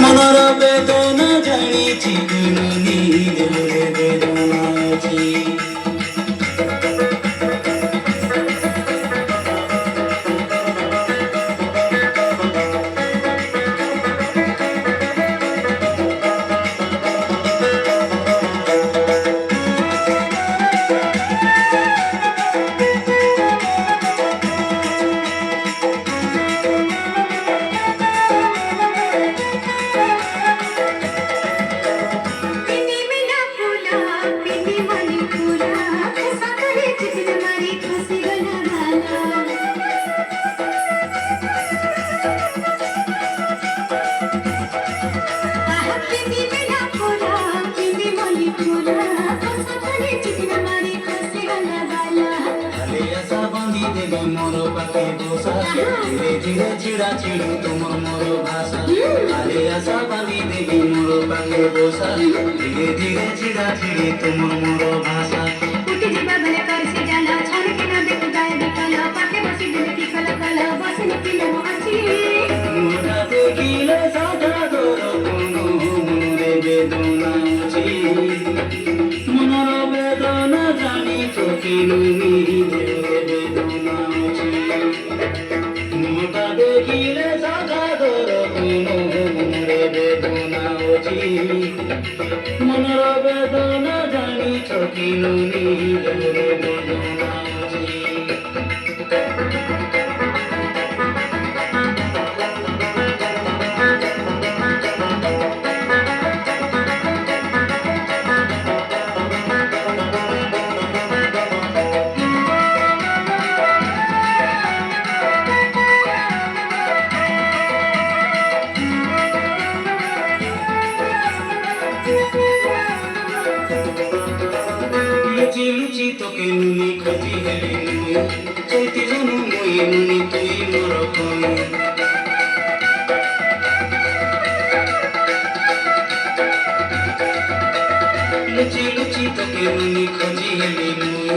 মনর বেদনা জানিছি কিনুনি দেহরে বেদনা আছে। मोर पाखे बोसा धीरे धीरे छिड़ा छिड़ी तुमर मोर भाषा आले आशा बांधी देवी मोर पाखे बोसा धीरे धीरे छिड़ा छिड़ी तुमर मोर भाषा उठी जीवा भले कर से जाला छान के ना देख जाए बिकला पाखे बसी दिल की कला कला बस निकले मो अच्छी मोरा देखिले साधा दोर कोनो मोरे बेदना छी मनर बेदना जानी चोकिनु नी बेदना मोटा देखिले साधा दोर कोनो मोरे बेदना छी मनर बेदना जानी चोकिनु नी बेदना छी। लुचि लुचि तोके नुनी खोजी हेली नुई चैती जनु मुई नुनी तुई मोर कोई लुचि लुचि तोके नुनी खोजी हेली नुई